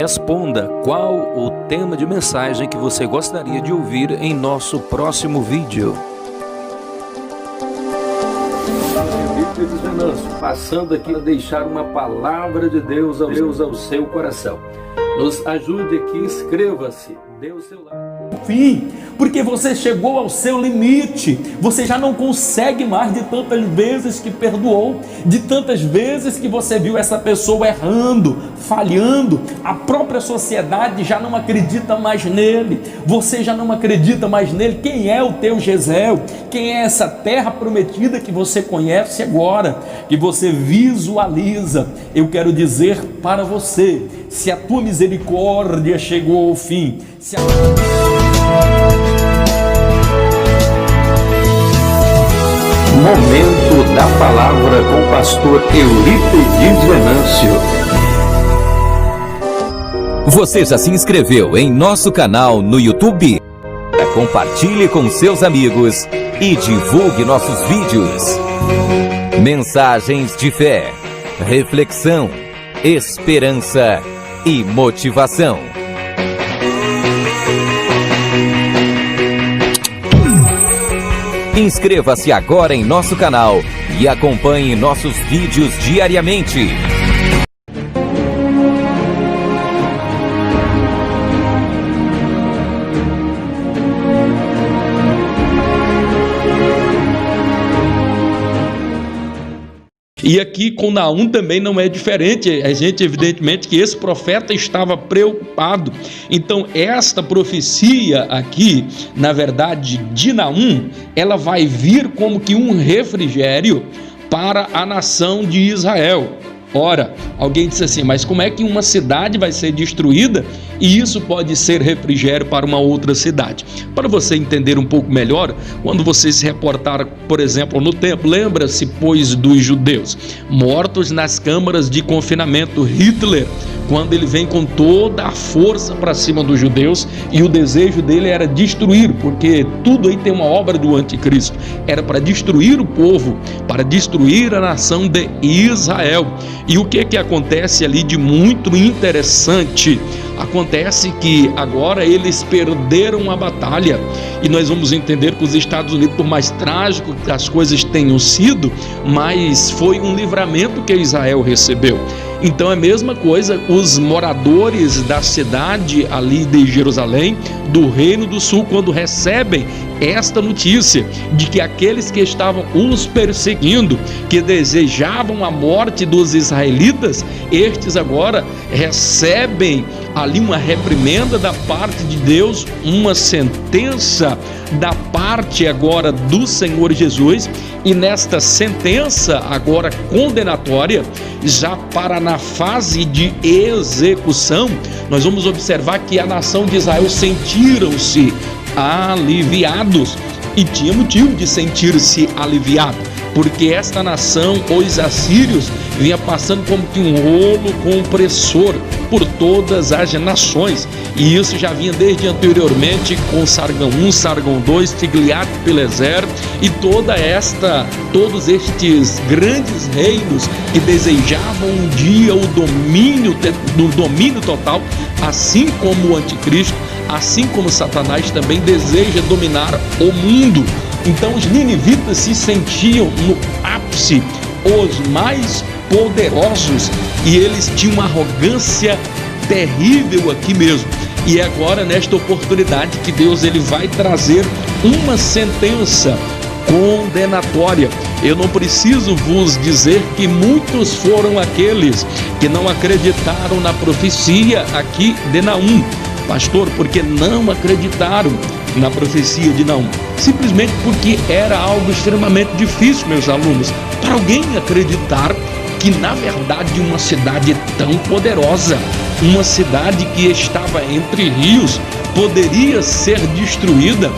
Responda qual o tema de mensagem que você gostaria de ouvir em nosso próximo vídeo. Passando aqui a deixar uma palavra de Deus ao seu coração. Nos ajude aqui, inscreva-se, dê o seu like. Fim, porque você chegou ao seu limite, você já não consegue mais, de tantas vezes que perdoou, de tantas vezes que você viu essa pessoa errando, falhando, a própria sociedade já não acredita mais nele, você já não acredita mais nele. Quem é o teu Jezreel? Quem é essa terra prometida que você conhece agora, que você visualiza? Eu quero dizer para você, se a tua misericórdia chegou ao fim, se a... Momento da palavra com o pastor Eurípides Venâncio. Você já se inscreveu em nosso canal no YouTube? Compartilhe com seus amigos e divulgue nossos vídeos. Mensagens de fé, reflexão, esperança e motivação. Inscreva-se agora em nosso canal e acompanhe nossos vídeos diariamente. E aqui com Naum também não é diferente. A gente, evidentemente, que esse profeta estava preocupado. Então, esta profecia aqui, na verdade, de Naum, ela vai vir como que um refrigério para a nação de Israel. Ora, alguém disse assim, mas como é que uma cidade vai ser destruída e isso pode ser refrigério para uma outra cidade? Para você entender um pouco melhor, quando você se reportar, por exemplo, no templo, lembra-se, pois, dos judeus mortos nas câmaras de confinamento. Hitler, quando ele vem com toda a força para cima dos judeus, e o desejo dele era destruir, porque tudo aí tem uma obra do anticristo, era para destruir o povo, para destruir a nação de Israel. E o que acontece ali de muito interessante? Acontece que agora eles perderam a batalha, e nós vamos entender que os Estados Unidos, por mais trágico que as coisas tenham sido, mas foi um livramento que Israel recebeu. Então é a mesma coisa, os moradores da cidade ali de Jerusalém, do Reino do Sul, quando recebem esta notícia de que aqueles que estavam os perseguindo, que desejavam a morte dos israelitas, estes agora recebem ali uma reprimenda da parte de Deus, uma sentença da parte agora do Senhor Jesus, e nesta sentença agora condenatória, já para na fase de execução, nós vamos observar que a nação de Israel sentiram-se aliviados, e tinha motivo de sentir-se aliviado, porque esta nação, os assírios, vinha passando como que um rolo compressor por todas as nações, e isso já vinha desde anteriormente com Sargão I, Sargão II, Tiglath-Pileser e todos estes grandes reinos que desejavam um dia o domínio total, assim como o anticristo, assim como Satanás também deseja dominar o mundo. Então os ninivitas se sentiam no ápice, os mais poderosos, e eles tinham uma arrogância terrível aqui mesmo. E é agora, nesta oportunidade, que Deus ele vai trazer uma sentença condenatória. Eu não preciso vos dizer que muitos foram aqueles que não acreditaram na profecia aqui de Naum. Pastor, porque não acreditaram na profecia de Naum? Simplesmente porque era algo extremamente difícil, meus alunos, para alguém acreditar que na verdade uma cidade tão poderosa, uma cidade que estava entre rios, poderia ser destruída,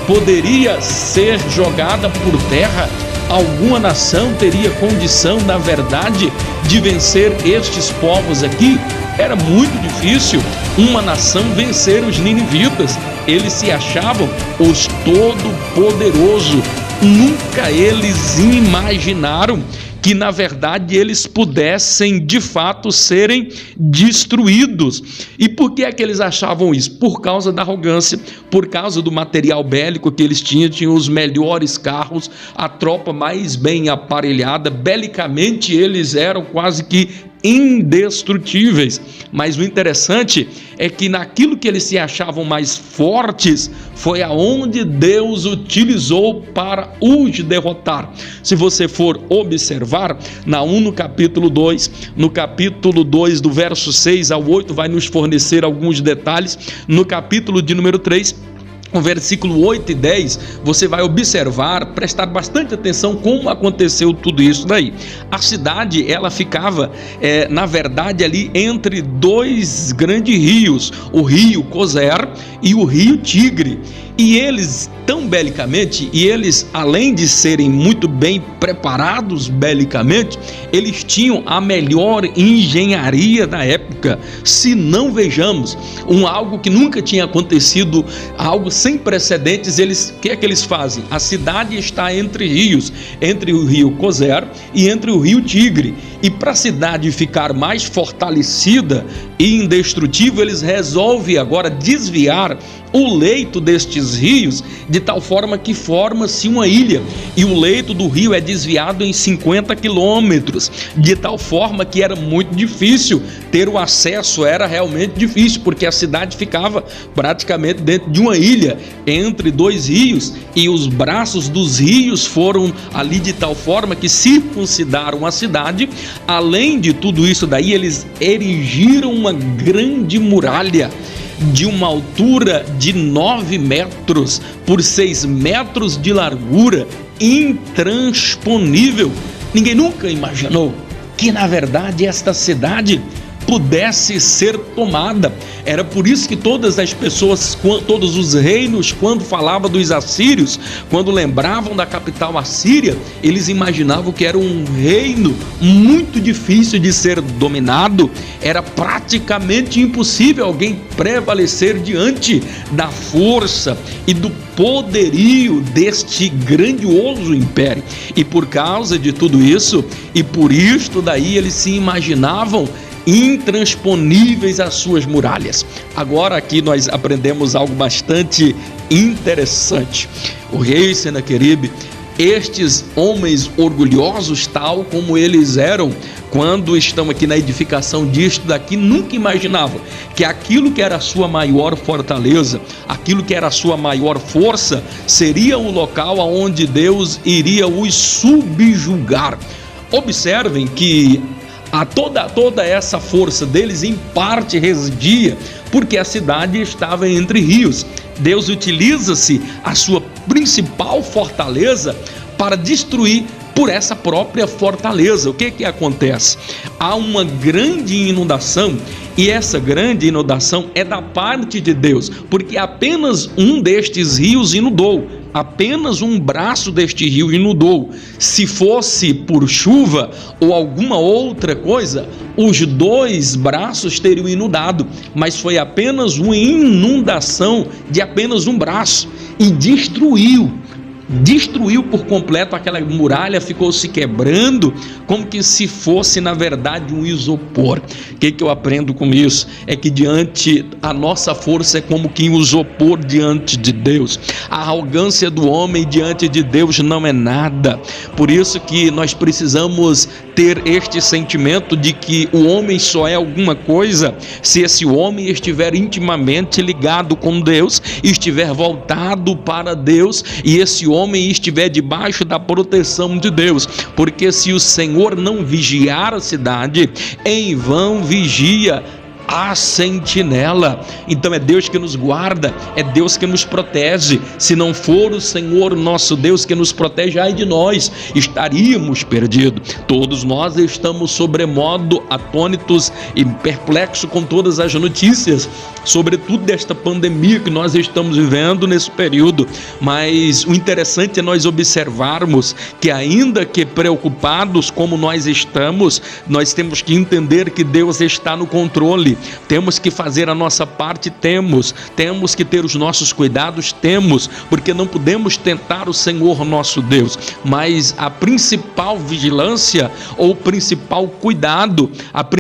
poderia ser jogada por terra. Alguma nação teria condição, na verdade, de vencer estes povos aqui? Era muito difícil uma nação vencer os ninivitas. Eles se achavam os todo-poderosos. Nunca eles imaginaram que na verdade eles pudessem de fato serem destruídos. E por que é que eles achavam isso? Por causa da arrogância, por causa do material bélico que eles tinham os melhores carros, a tropa mais bem aparelhada, belicamente eles eram quase que indestrutíveis. Mas o interessante é que naquilo que eles se achavam mais fortes, foi aonde Deus utilizou para os derrotar. Se você for observar, no capítulo 2, do verso 6 ao 8, vai nos fornecer alguns detalhes. No capítulo de número 3, o versículo 8 e 10, você vai observar, prestar bastante atenção como aconteceu tudo isso daí. A cidade, ela ficava, na verdade, ali entre dois grandes rios, o rio Cozer e o rio Tigre. E eles, tão belicamente, e eles, além de serem muito bem preparados belicamente, eles tinham a melhor engenharia da época. Se não vejamos, algo que nunca tinha acontecido, algo sem precedentes, o que é que eles fazem? A cidade está entre rios, entre o rio Cozer e entre o rio Tigre. E para a cidade ficar mais fortalecida e indestrutível, eles resolvem agora desviar o leito destes rios de tal forma que forma-se uma ilha, e o leito do rio é desviado em 50 quilômetros, de tal forma que era muito difícil ter o acesso, era realmente difícil, porque a cidade ficava praticamente dentro de uma ilha, entre dois rios, e os braços dos rios foram ali de tal forma que circuncidaram a cidade. Além de tudo isso daí, eles erigiram uma grande muralha de uma altura de 9 metros por 6 metros de largura, intransponível. Ninguém nunca imaginou que na verdade esta cidade pudesse ser tomada. Era por isso que todas as pessoas, todos os reinos, quando falavam dos assírios, quando lembravam da capital assíria, eles imaginavam que era um reino muito difícil de ser dominado. Era praticamente impossível alguém prevalecer diante da força e do poderio deste grandioso império. E por causa de tudo isso, e por isto daí, eles se imaginavam intransponíveis às suas muralhas. Agora aqui nós aprendemos algo bastante interessante. O rei Senaqueribe, estes homens orgulhosos, tal como eles eram quando estão aqui na edificação disto daqui, nunca imaginavam que aquilo que era a sua maior fortaleza, aquilo que era a sua maior força, seria o local onde Deus iria os subjugar. Observem que toda essa força deles em parte residia porque a cidade estava entre rios. Deus utiliza-se a sua principal fortaleza para destruir por essa própria fortaleza. O que acontece? Há uma grande inundação, e essa grande inundação é da parte de Deus, porque apenas um destes rios inundou. Apenas um braço deste rio inundou. Se fosse por chuva ou alguma outra coisa, os dois braços teriam inundado, mas foi apenas uma inundação de apenas um braço e destruiu por completo aquela muralha, ficou se quebrando como que se fosse na verdade um isopor. O que eu aprendo com isso? É que a nossa força é como que um isopor diante de Deus. A arrogância do homem diante de Deus não é nada. Por isso que nós precisamos ter este sentimento de que o homem só é alguma coisa se esse homem estiver intimamente ligado com Deus, estiver voltado para Deus, e esse homem estiver debaixo da proteção de Deus. Porque se o Senhor não vigiar a cidade, em vão vigia a sentinela. Então é Deus que nos guarda, é Deus que nos protege. Se não for o Senhor nosso Deus que nos protege, ai de nós, estaríamos perdidos. Todos nós estamos sobremodo atônitos e perplexos com todas as notícias, sobretudo desta pandemia que nós estamos vivendo nesse período. Mas o interessante é nós observarmos que, ainda que preocupados como nós estamos, nós temos que entender que Deus está no controle. Temos que fazer a nossa parte? Temos que ter os nossos cuidados? Temos, porque não podemos tentar o Senhor nosso Deus. Mas a principal vigilância ou principal cuidado,